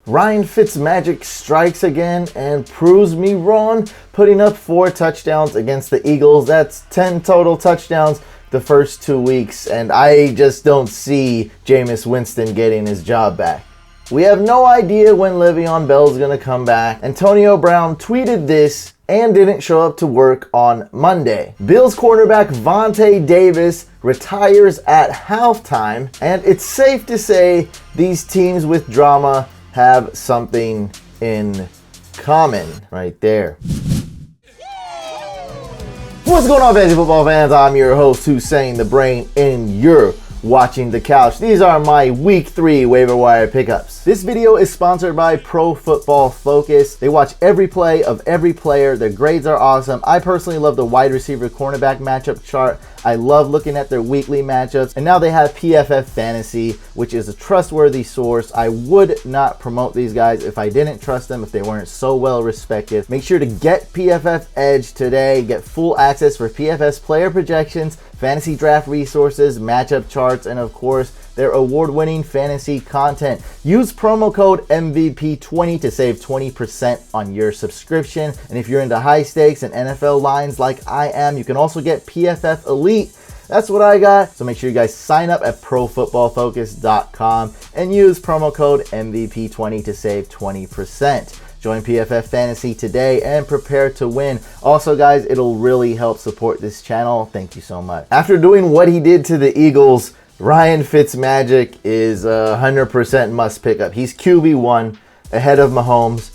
Ryan Fitzmagic strikes again and proves me wrong, putting up 4 touchdowns against the Eagles. That's 10 total touchdowns the first 2 weeks, and I just don't see Jameis Winston getting his job back. We have no idea when Le'Veon Bell is going to come back. Antonio Brown tweeted this and didn't show up to work on Monday. Bills cornerback Vontae Davis retires at halftime, and it's safe to say these teams with drama have something in common right there. What's going on, fantasy football fans? I'm your host, Hussein the Brain, and you're watching The Couch. These are my Week 3 waiver wire pickups. This video is sponsored by Pro Football Focus. They watch every play of every player. Their grades are awesome. I personally love the wide receiver cornerback matchup chart. I love looking at their weekly matchups. And now they have PFF Fantasy, which is a trustworthy source. I would not promote these guys if I didn't trust them, if they weren't so well respected. Make sure to get PFF Edge today. Get full access for PFF's player projections, fantasy draft resources, matchup charts, and of course, their award-winning fantasy content. Use promo code MVP20 to save 20% on your subscription. And if you're into high stakes and NFL lines like I am, you can also get PFF Elite. That's what I got. So make sure you guys sign up at profootballfocus.com and use promo code MVP20 to save 20%. Join PFF Fantasy today and prepare to win. Also, guys, it'll really help support this channel. Thank you so much. After doing what he did to the Eagles, Ryan Fitzmagic is 100% must pick up. He's QB1 ahead of Mahomes.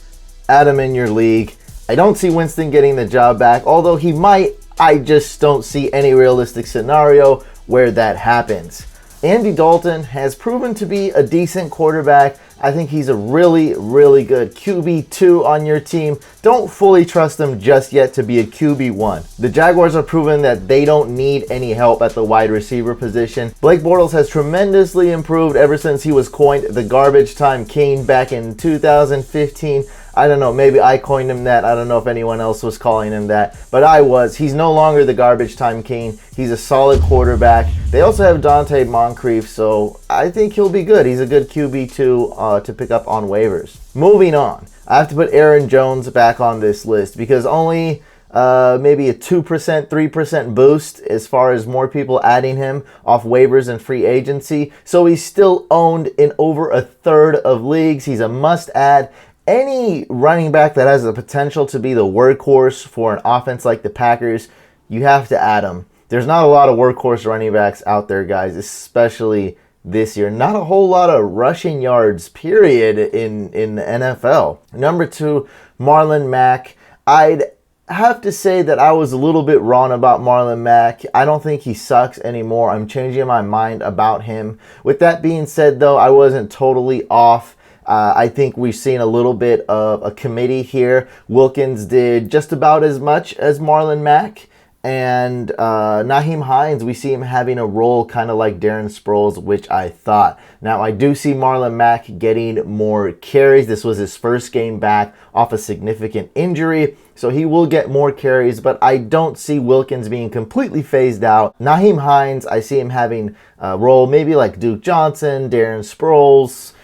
Add him in your league. I don't see Winston getting the job back, although he might. I just don't see any realistic scenario where that happens. Andy Dalton has proven to be a decent quarterback. I think he's a really, really good QB2 on your team. Don't fully trust him just yet to be a QB1. The Jaguars are proven that they don't need any help at the wide receiver position. Blake Bortles has tremendously improved ever since he was coined the garbage time king back in 2015. I don't know, maybe I coined him that. I don't know if anyone else was calling him that, but I was. He's no longer the garbage time king. He's a solid quarterback. They also have Dante Moncrief, so I think he'll be good. He's a good QB2 to pick up on waivers. Moving on, I have to put Aaron Jones back on this list because only maybe a 2%, 3% boost as far as more people adding him off waivers and free agency. So he's still owned in over a third of leagues. He's a must add. Any running back that has the potential to be the workhorse for an offense like the Packers, you have to add him. There's not a lot of workhorse running backs out there, guys, especially this year. Not a whole lot of rushing yards, period, in the NFL. Number 2, Marlon Mack. I'd have to say that I was a little bit wrong about Marlon Mack. I don't think he sucks anymore. I'm changing my mind about him. With that being said, though, I wasn't totally off. I think we've seen a little bit of a committee here. Wilkins did just about as much as Marlon Mack. And Nyheim Hines, we see him having a role kind of like Darren Sproles, which I thought. Now, I do see Marlon Mack getting more carries. This was his first game back off a significant injury, so he will get more carries, but I don't see Wilkins being completely phased out. Nyheim Hines, I see him having a role maybe like Duke Johnson, Darren Sproles,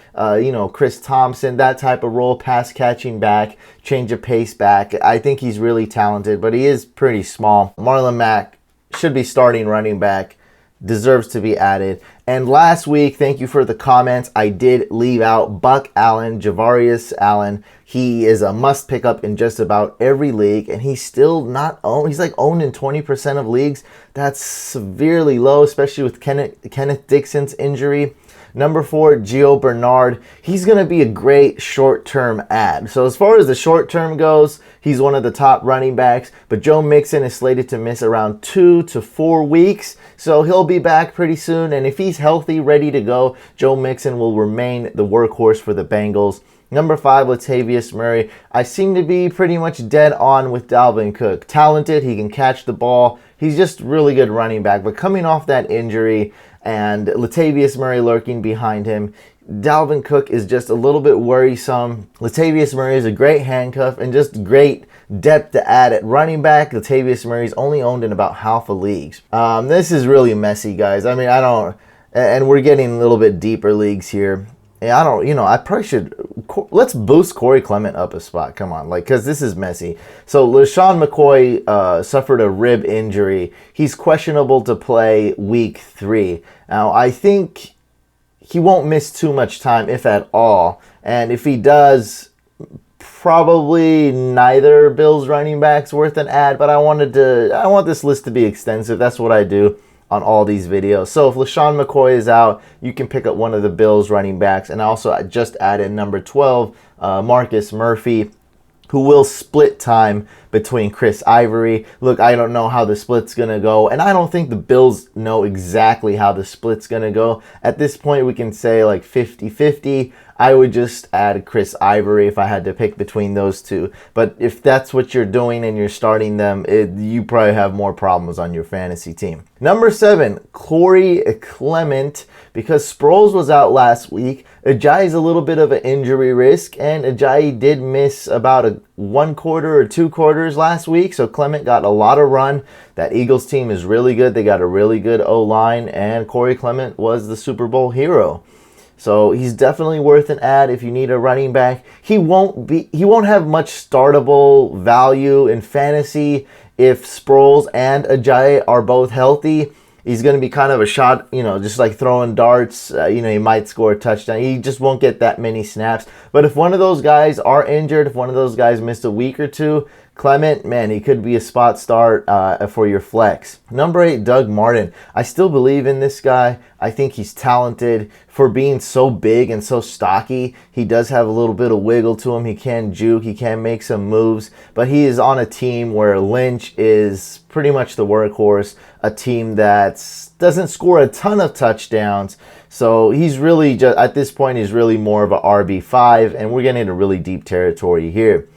Chris Thompson, that type of role, pass catching back, change of pace back. I think he's really talented, but he is pretty small. Marlon Mack should be starting running back, deserves to be added. And last week, thank you for the comments, I did leave out Buck Allen, Javarius Allen. He is a must pick up in just about every league, and he's still not owned. He's like owned in 20% of leagues. That's severely low, especially with Kenneth Dixon's injury. Number 4, Gio Bernard. He's going to be a great short-term add. So as far as the short-term goes, he's one of the top running backs. But Joe Mixon is slated to miss around 2 to 4 weeks. So he'll be back pretty soon. And if he's healthy, ready to go, Joe Mixon will remain the workhorse for the Bengals. Number 5, Latavius Murray. I seem to be pretty much dead on with Dalvin Cook. Talented, he can catch the ball. He's just really good running back. But coming off that injury and Latavius Murray lurking behind him, Dalvin Cook is just a little bit worrisome. Latavius Murray is a great handcuff and just great depth to add at running back. Latavius Murray is only owned in about half of leagues. This is really messy, guys. I mean, and we're getting a little bit deeper leagues here. I probably should let's boost Corey Clement up a spot. Come on, like, because this is messy. So LaShawn McCoy suffered a rib injury. He's questionable to play week 3. Now, I think he won't miss too much time, if at all. And if he does, probably neither Bills running back's worth an ad. But I want this list to be extensive. That's what I do on all these videos. So if LaShawn McCoy is out, you can pick up one of the Bills running backs. And also, I just added number 12, Marcus Murphy, who will split time between Chris Ivory. Look, I don't know how the split's going to go, and I don't think the Bills know exactly how the split's going to go. At this point, we can say like 50-50. I would just add Chris Ivory if I had to pick between those two. But if that's what you're doing and you're starting them, you probably have more problems on your fantasy team. Number 7, Corey Clement. Because Sproles was out last week, Ajayi is a little bit of an injury risk, and Ajayi did miss about 1 quarter or 2 quarters last week, so Clement got a lot of run. That Eagles team is really good. They got a really good O-line, and Corey Clement was the Super Bowl hero. So he's definitely worth an ad if you need a running back. He won't have much startable value in fantasy if Sproles and Ajayi are both healthy. He's going to be kind of a shot, just like throwing darts. He might score a touchdown. He just won't get that many snaps. But if one of those guys are injured, if one of those guys missed a week or two, Clement, man, he could be a spot start for your flex. Number 8, Doug Martin. I still believe in this guy. I think he's talented. For being so big and so stocky, he does have a little bit of wiggle to him. He can juke. He can make some moves. But he is on a team where Lynch is pretty much the workhorse, a team that doesn't score a ton of touchdowns. So he's really, just at this point, he's really more of an RB5, and we're getting into really deep territory here.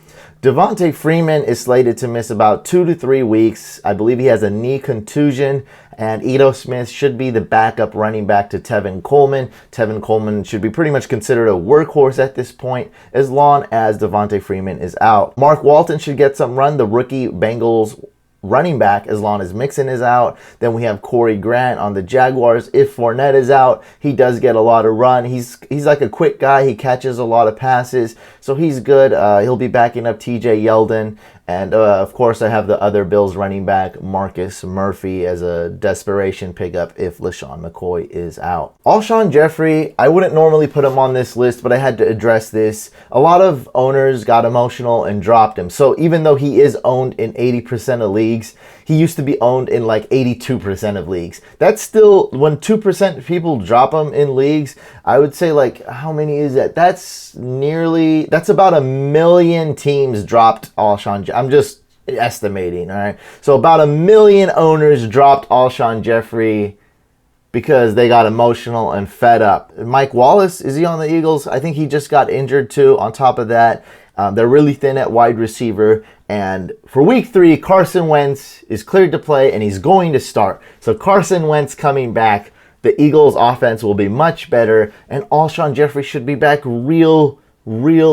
Devontae Freeman is slated to miss about 2 to 3 weeks. I believe he has a knee contusion, and Ito Smith should be the backup running back to Tevin Coleman. Tevin Coleman should be pretty much considered a workhorse at this point, as long as Devontae Freeman is out. Mark Walton should get some run, the rookie Bengals running back, as long as Mixon is out. Then we have Corey Grant on the Jaguars. If Fournette is out, he does get a lot of run. He's like a quick guy. He catches a lot of passes, so he's good. He'll be backing up TJ Yeldon. And, of course, I have the other Bills running back, Marcus Murphy, as a desperation pickup if LaShawn McCoy is out. Alshon Jeffrey, I wouldn't normally put him on this list, but I had to address this. A lot of owners got emotional and dropped him. So even though he is owned in 80% of leagues, he used to be owned in like 82% of leagues. That's still, when 2% of people drop him in leagues, I would say, like, how many is that? That's about 1 million teams dropped Alshon Jeffrey. I'm just estimating, all right? So about 1 million owners dropped Alshon Jeffrey because they got emotional and fed up. Mike Wallace, is he on the Eagles? I think he just got injured too. On top of that, they're really thin at wide receiver. And for week 3, Carson Wentz is cleared to play, and he's going to start. So Carson Wentz coming back, the Eagles' offense will be much better, and Alshon Jeffrey should be back real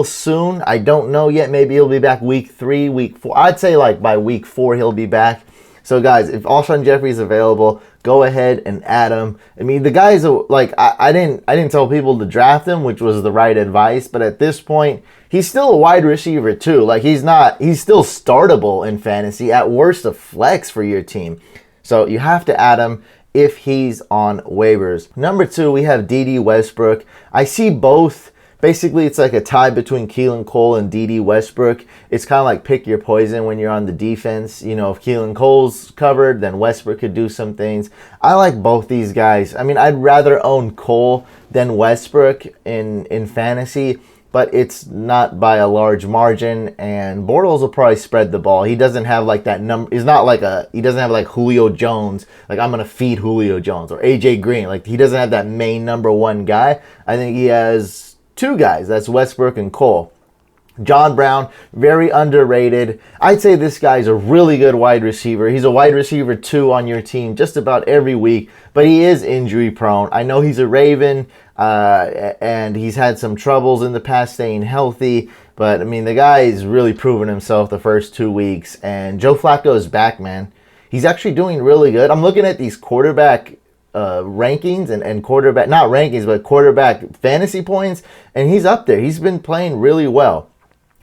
soon. I don't know yet. Maybe he'll be back week 3, week 4. I'd say like by week 4 he'll be back. So guys, if Alshon Jeffrey is available, go ahead and add him. I mean, the guy's like, I didn't tell people to draft him, which was the right advice, but at this point, he's still a wide receiver too. Like, he's still startable in fantasy, at worst a flex for your team. So you have to add him if he's on waivers. Number 2, we have D.D. Westbrook. I see both. Basically, it's like a tie between Keelan Cole and D.D. Westbrook. It's kind of like pick your poison when you're on the defense. If Keelan Cole's covered, then Westbrook could do some things. I like both these guys. I mean, I'd rather own Cole than Westbrook in fantasy, but it's not by a large margin, and Bortles will probably spread the ball. He doesn't have like that number. He doesn't have like Julio Jones. Like, I'm going to feed Julio Jones, or AJ Green. Like, he doesn't have that main number 1 guy. I think he has 2 guys. That's Westbrook and Cole. John Brown, very underrated. I'd say this guy's a really good wide receiver. He's a wide receiver 2 on your team just about every week, but he is injury prone. I know he's a Raven, and he's had some troubles in the past staying healthy, but I mean, the guy's really proven himself the first 2 weeks, and Joe Flacco is back, man. He's actually doing really good. I'm looking at these quarterback rankings and quarterback, not rankings, but quarterback fantasy points, and he's up there. He's been playing really well.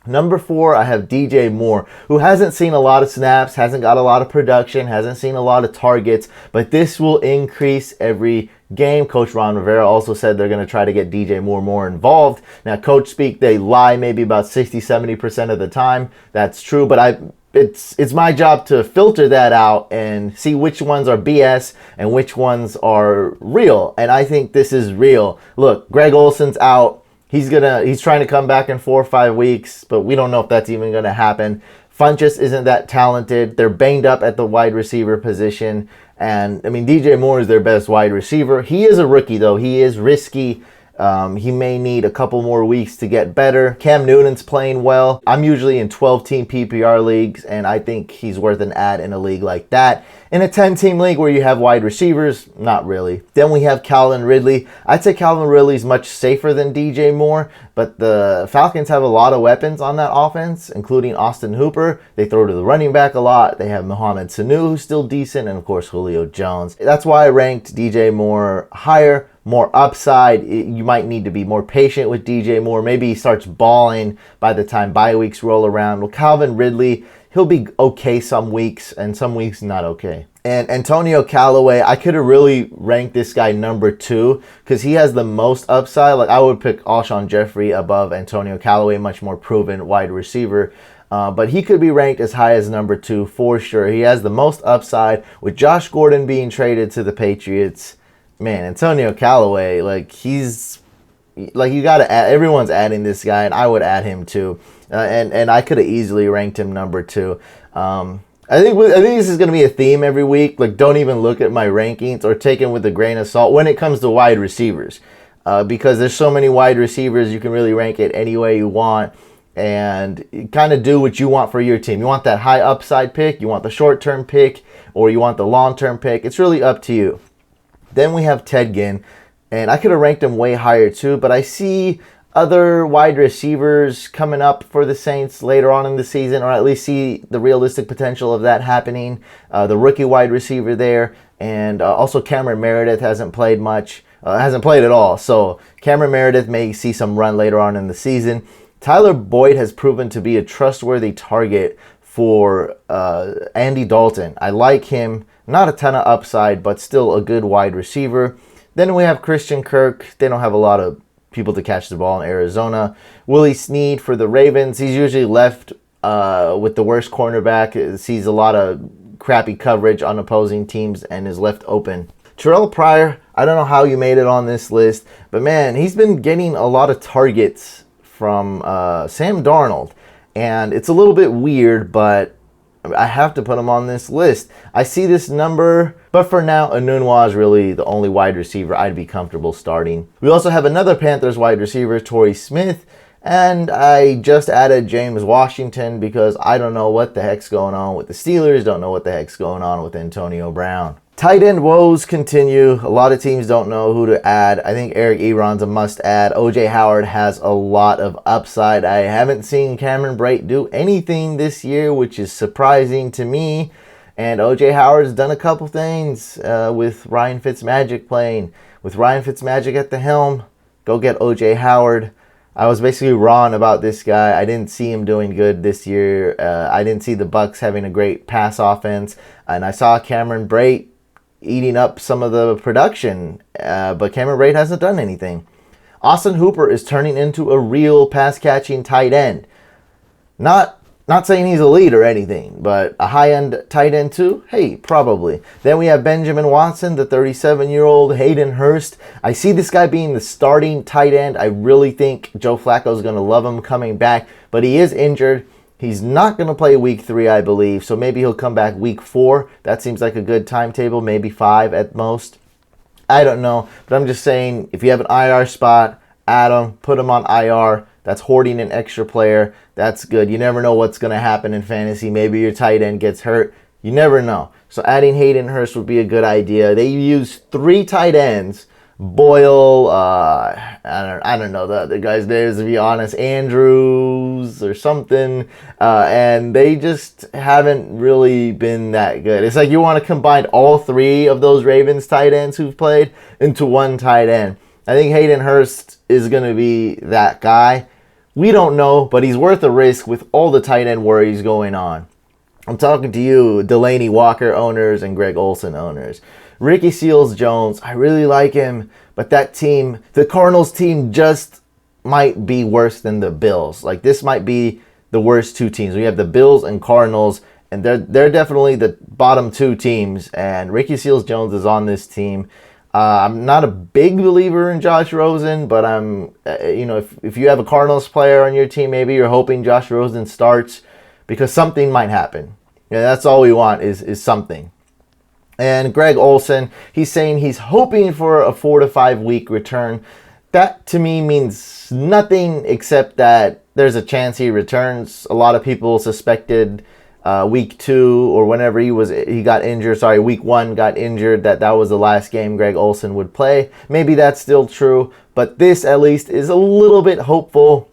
Number 4, I have DJ Moore, who hasn't seen a lot of snaps, hasn't got a lot of production, hasn't seen a lot of targets, but this will increase every game. Coach Ron Rivera also said they're going to try to get DJ Moore more involved. Now, coach speak, they lie maybe about 60-70% of the time. That's true, but it's my job to filter that out and see which ones are BS and which ones are real. And I think this is real. Look, Greg Olson's out. He's trying to come back in 4 or 5 weeks, but we don't know if that's even going to happen. Funchess isn't that talented. They're banged up at the wide receiver position. And, I mean, DJ Moore is their best wide receiver. He is a rookie, though. He is risky. He may need a couple more weeks to get better. Cam Newton's playing well. I'm usually in 12-team PPR leagues, and I think he's worth an add in a league like that. In a 10-team league where you have wide receivers, not really. Then we have Calvin Ridley. I'd say Calvin Ridley's much safer than DJ Moore, but the Falcons have a lot of weapons on that offense, including Austin Hooper. They throw to the running back a lot. They have Mohamed Sanu, who's still decent, and of course Julio Jones. That's why I ranked DJ Moore higher. More upside. You might need to be more patient with DJ Moore. Maybe he starts balling by the time bye weeks roll around. Well, Calvin Ridley, he'll be okay some weeks and some weeks not okay. And Antonio Callaway, I could have really ranked this guy number 2 because he has the most upside. Like, I would pick Alshon Jeffrey above Antonio Callaway, much more proven wide receiver. But he could be ranked as high as number 2 for sure. He has the most upside. With Josh Gordon being traded to the Patriots, man, Antonio Callaway, you gotta add, everyone's adding this guy, and I would add him too. And I could have easily ranked him number 2. I think this is gonna be a theme every week. Like, don't even look at my rankings or take them with a grain of salt when it comes to wide receivers, because there's so many wide receivers. You can really rank it any way you want, and kind of do what you want for your team. You want that high upside pick, you want the short term pick, or you want the long term pick. It's really up to you. Then we have Ted Ginn, and I could have ranked him way higher too, but I see other wide receivers coming up for the Saints later on in the season, or at least see the realistic potential of that happening. The rookie wide receiver there, and also Cameron Meredith hasn't played much, hasn't played at all, so Cameron Meredith may see some run later on in the season. Tyler Boyd has proven to be a trustworthy target for Andy Dalton. I like him. Not a ton of upside, but still a good wide receiver. Then we have Christian Kirk. They don't have a lot of people to catch the ball in Arizona. Willie Snead for the Ravens. He's usually left with the worst cornerback. Sees a lot of crappy coverage on opposing teams and is left open. Terrell Pryor, I don't know how you made it on this list, but man, he's been getting a lot of targets from Sam Darnold. And it's a little bit weird, but I have to put him on this list. I see this number, but for now, Enunwa is really the only wide receiver I'd be comfortable starting. We also have another Panthers wide receiver, Torrey Smith, and I just added James Washington because I don't know what the heck's going on with the Steelers, don't know what the heck's going on with Antonio Brown. Tight end woes continue. A lot of teams don't know who to add. I think Eric Ebron's a must-add. O.J. Howard has a lot of upside. I haven't seen Cameron Brate do anything this year, which is surprising to me. And O.J. Howard's done a couple things with Ryan Fitzmagic playing. With Ryan Fitzmagic at the helm, go get O.J. Howard. I was basically wrong about this guy. I didn't see him doing good this year. I didn't see the Bucs having a great pass offense. And I saw Cameron Brate eating up some of the production, but Cameron Brate hasn't done anything. Austin Hooper is turning into a real pass-catching tight end. Not saying he's elite or anything, but a high-end tight end too? Hey, probably. Then we have Benjamin Watson, the 37-year-old Hayden Hurst. I see this guy being the starting tight end. I really think Joe Flacco is going to love him coming back, but he is injured. He's not going to play week 3, I believe, so maybe he'll come back week 4. That seems like a good timetable, maybe 5 at most. I don't know, but I'm just saying, if you have an IR spot, add him, put him on IR. That's hoarding an extra player. That's good. You never know what's going to happen in fantasy. Maybe your tight end gets hurt. You never know. So adding Hayden Hurst would be a good idea. They use 3 tight ends Boyle, I don't know the other guy's names, to be honest, Andrews or something, and they just haven't really been that good. It's like you want to combine all three of those Ravens tight ends who've played into one tight end. I think Hayden Hurst is going to be that guy. We don't know, but he's worth a risk with all the tight end worries going on. I'm talking to you, Delaney Walker owners and Greg Olsen owners. Ricky Seals-Jones, I really like him, but that team, the Cardinals team, just might be worse than the Bills. Like, this might be the worst two teams. We have the Bills and Cardinals, and they're definitely the bottom two teams, and Ricky Seals-Jones is on this team. I'm not a big believer in Josh Rosen, but if you have a Cardinals player on your team, maybe you're hoping Josh Rosen starts because something might happen. Yeah, that's all we want is something. And Greg Olsen, he's saying he's hoping for a 4 to 5 week return. That to me means nothing except that there's a chance he returns. A lot of people suspected week 2 or whenever he got injured, week 1 got injured, that was the last game Greg Olsen would play. Maybe that's still true, but this at least is a little bit hopeful.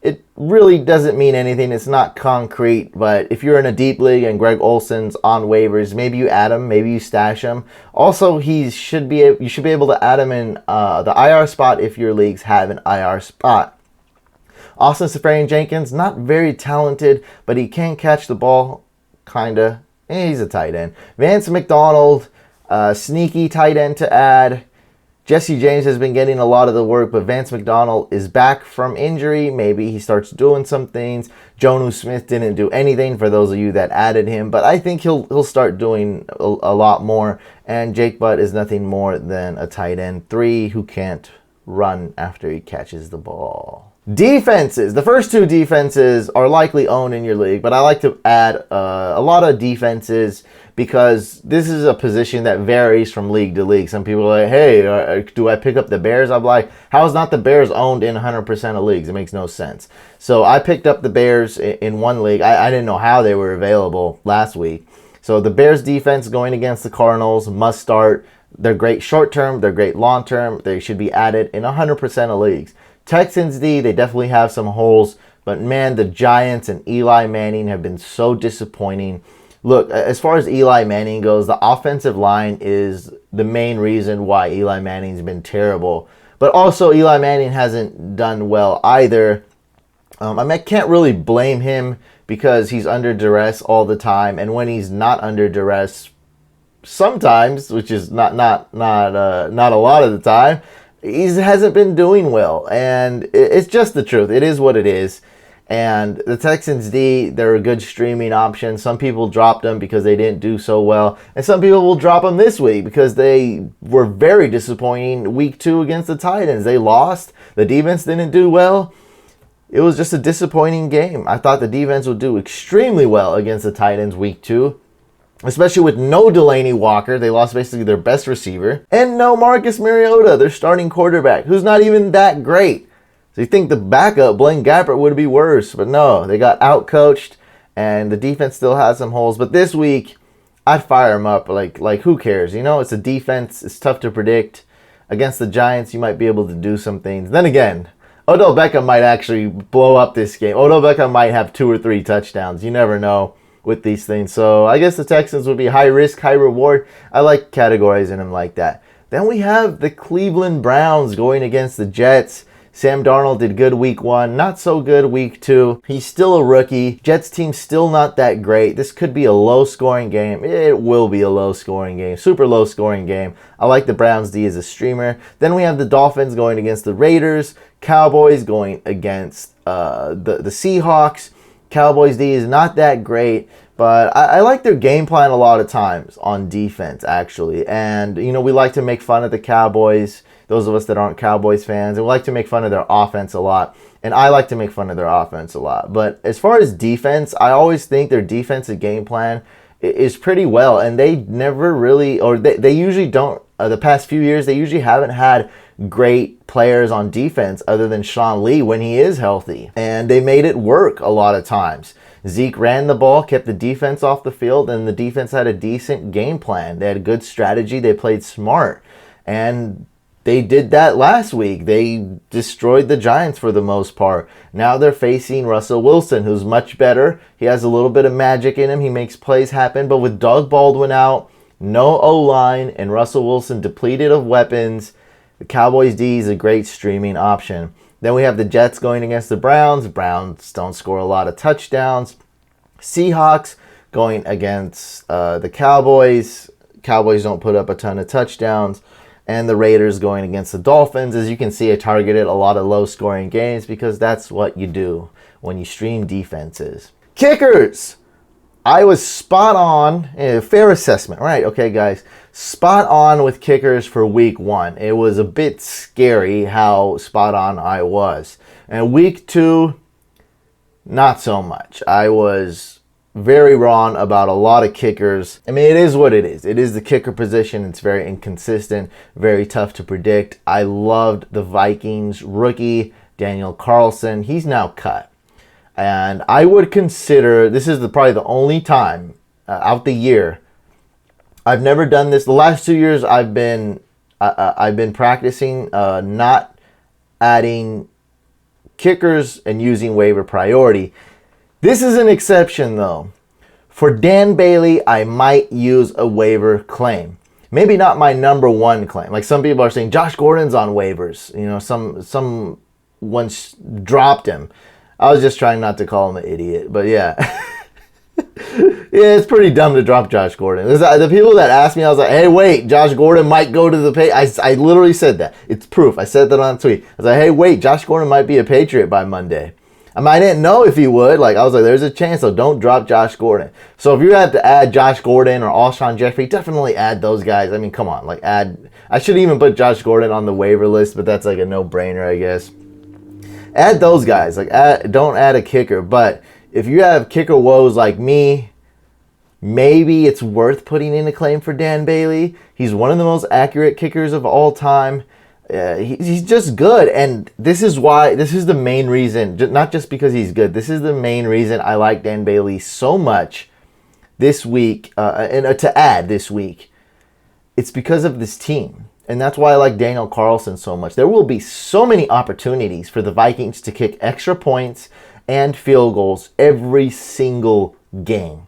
It really doesn't mean anything. It's not concrete, but if you're in a deep league and Greg Olsen's on waivers, maybe you add him, maybe you stash him. Also, you should be able to add him in the IR spot if your leagues have an IR spot. Austin Seferian-Jenkins, not very talented, but he can catch the ball, kinda. He's a tight end. Vance McDonald, sneaky tight end to add. Jesse James has been getting a lot of the work, but Vance McDonald is back from injury. Maybe he starts doing some things. Jonnu Smith didn't do anything for those of you that added him, but I think he'll start doing a lot more. And Jake Butt is nothing more than a tight end 3 who can't run after he catches the ball. Defenses. The first 2 defenses are likely owned in your league, but I like to add a lot of defenses because this is a position that varies from league to league. Some people are like, hey, do I pick up the Bears? I'm like, how is not the Bears owned in 100% of leagues? It makes no sense. So I picked up the Bears in one league. I didn't know how they were available last week. So the Bears defense going against the Cardinals must start. They're great short term. They're great long term. They should be added in 100% of leagues. Texans D, they definitely have some holes. But man, the Giants and Eli Manning have been so disappointing. Look, as far as Eli Manning goes, the offensive line is the main reason why Eli Manning's been terrible. But also, Eli Manning hasn't done well either. I can't really blame him because he's under duress all the time. And when he's not under duress, sometimes, which is not a lot of the time, he hasn't been doing well. And it's just the truth. It is what it is. And the Texans D, they're a good streaming option. Some people dropped them because they didn't do so well. And some people will drop them this week because they were very disappointing week 2 against the Titans. They lost. The defense didn't do well. It was just a disappointing game. I thought the defense would do extremely well against the Titans week 2. Especially with no Delaney Walker. They lost basically their best receiver. And no Marcus Mariota, their starting quarterback, who's not even that great. So you think the backup, Blaine Gabbert, would be worse. But no, they got out-coached, and the defense still has some holes. But this week, I'd fire them up. Like who cares? You know, it's a defense. It's tough to predict. Against the Giants, you might be able to do some things. Then again, Odell Beckham might actually blow up this game. Odell Beckham might have 2 or 3 touchdowns. You never know with these things. So I guess the Texans would be high risk, high reward. I like categorizing them like that. Then we have the Cleveland Browns going against the Jets. Sam Darnold did good week 1, not so good week 2. He's still a rookie. Jets team still not that great. This could be a low-scoring game. It will be a low-scoring game, super low-scoring game. I like the Browns D as a streamer. Then we have the Dolphins going against the Raiders. Cowboys going against the Seahawks. Cowboys D is not that great, but I like their game plan a lot of times on defense, actually. And, you know, we like to make fun of the Cowboys, those of us that aren't Cowboys fans, and we like to make fun of their offense a lot. And I like to make fun of their offense a lot. But as far as defense, I always think their defensive game plan is pretty well. And they never really, or they usually don't, the past few years, they usually haven't had great players on defense other than Sean Lee when he is healthy. And they made it work a lot of times. Zeke ran the ball, kept the defense off the field, and the defense had a decent game plan. They had a good strategy. They played smart. And they did that last week. They destroyed the Giants for the most part. Now they're facing Russell Wilson, who's much better. He has a little bit of magic in him. He makes plays happen. But with Doug Baldwin out, no O-line, and Russell Wilson depleted of weapons, the Cowboys D is a great streaming option. Then we have the Jets going against the Browns. Browns don't score a lot of touchdowns. Seahawks going against the Cowboys. Cowboys don't put up a ton of touchdowns. And the Raiders going against the Dolphins. As you can see, I targeted a lot of low-scoring games because that's what you do when you stream defenses. Kickers! I was spot on. Fair assessment. Right, okay, guys. Spot on with kickers for week 1. It was a bit scary how spot on I was. And week 2, not so much. I was very wrong about a lot of kickers. I mean, it is what it is. It is the kicker position. It's very inconsistent, very tough to predict. I loved the Vikings rookie, Daniel Carlson. He's now cut. And I would consider, this is probably the only time out the year, I've never done this. The last 2 years I've been practicing not adding kickers and using waiver priority. This is an exception, though. For Dan Bailey, I might use a waiver claim. Maybe not my number 1 claim. Like some people are saying, Josh Gordon's on waivers. You know, some once dropped him. I was just trying not to call him an idiot, but yeah. Yeah, it's pretty dumb to drop Josh Gordon. The people that asked me, I was like, hey, wait, Josh Gordon might go to the Patriots. I literally said that. It's proof. I said that on a tweet. I was like, hey, wait, Josh Gordon might be a Patriot by Monday. I mean, I didn't know if he would. Like, I was like, there's a chance, so don't drop Josh Gordon. So if you have to add Josh Gordon or Alshon Jeffrey, definitely add those guys. I mean, come on. Like, I should even put Josh Gordon on the waiver list, but that's like a no-brainer, I guess. Add those guys. Like, don't add a kicker. But if you have kicker woes like me, maybe it's worth putting in a claim for Dan Bailey. He's one of the most accurate kickers of all time. He's just good, and this is the main reason, not just because he's good, this is the main reason I like Dan Bailey so much this week, and to add this week. It's because of this team, and that's why I like Daniel Carlson so much. There will be so many opportunities for the Vikings to kick extra points and field goals every single game.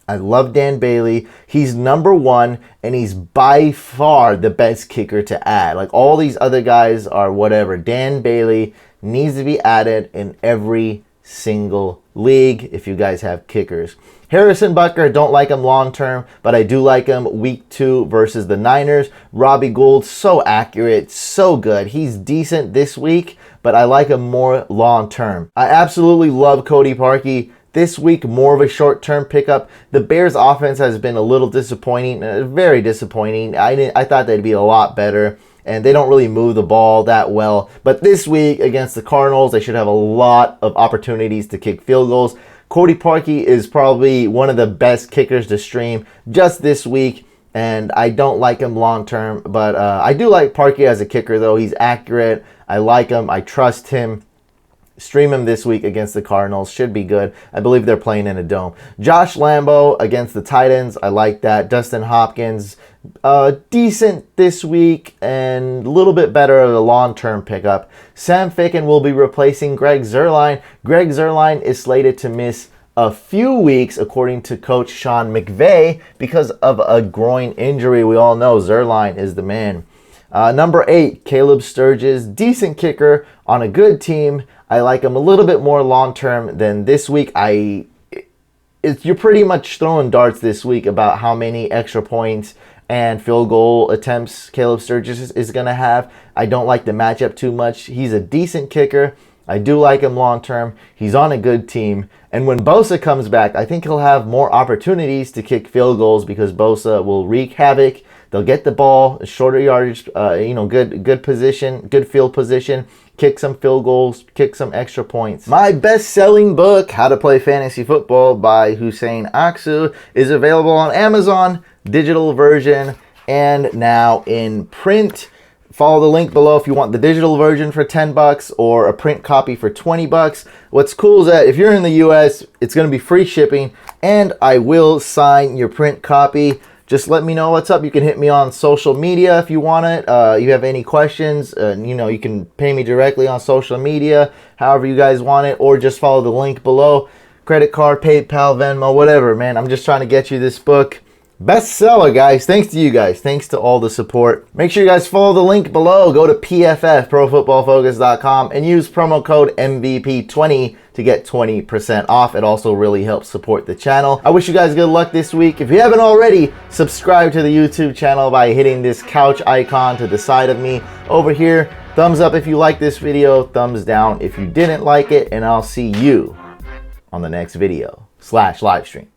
I love Dan Bailey. He's number 1, and he's by far the best kicker to add. Like, all these other guys are whatever. Dan Bailey needs to be added in every single league if you guys have kickers. Harrison Butker, don't like him long term, but I do like him week 2 versus the Niners. Robbie Gould, so accurate, so good. He's decent this week, but I like him more long term. I absolutely love Cody Parkey. This week, more of a short-term pickup. The Bears' offense has been a little disappointing, very disappointing. I thought they'd be a lot better, and they don't really move the ball that well. But this week, against the Cardinals, they should have a lot of opportunities to kick field goals. Cody Parkey is probably one of the best kickers to stream just this week, and I don't like him long-term. But I do like Parkey as a kicker, though. He's accurate. I like him. I trust him. Stream him this week against the Cardinals. Should be good. I believe they're playing in a dome. Josh Lambo against the Titans. I like that. Dustin Hopkins, decent this week and a little bit better of a long-term pickup. Sam Ficken will be replacing Greg Zuerlein. Greg Zuerlein is slated to miss a few weeks, according to Coach Sean McVay, because of a groin injury. We all know Zuerlein is the man. Number 8, Caleb Sturgis. Decent kicker on a good team. I like him a little bit more long-term than this week. You're pretty much throwing darts this week about how many extra points and field goal attempts Caleb Sturgis is going to have. I don't like the matchup too much. He's a decent kicker. I do like him long-term. He's on a good team. And when Bosa comes back, I think he'll have more opportunities to kick field goals because Bosa will wreak havoc. They'll get the ball, shorter yardage, good position, good field position, kick some field goals, kick some extra points. My best-selling book, How to Play Fantasy Football by Hussein Aksu, is available on Amazon, digital version, and now in print. Follow the link below if you want the digital version for $10 or a print copy for $20. What's cool is that if you're in the US, it's going to be free shipping, and I will sign your print copy. just let me know what's up. You can hit me on social media if you want it. You have any questions, you know, you can pay me directly on social media, however you guys want it, or just follow the link below. Credit card, PayPal, Venmo, whatever, man. I'm just trying to get you this book. Bestseller, guys. Thanks to you guys. Thanks to all the support. Make sure you guys follow the link below. Go to PFF, ProFootballFocus.com, and use promo code MVP20 to get 20% off. It also really helps support the channel. I wish you guys good luck this week. If you haven't already, subscribe to the YouTube channel by hitting this couch icon to the side of me over here. Thumbs up if you like this video. Thumbs down if you didn't like it. And I'll see you on the next video / live stream.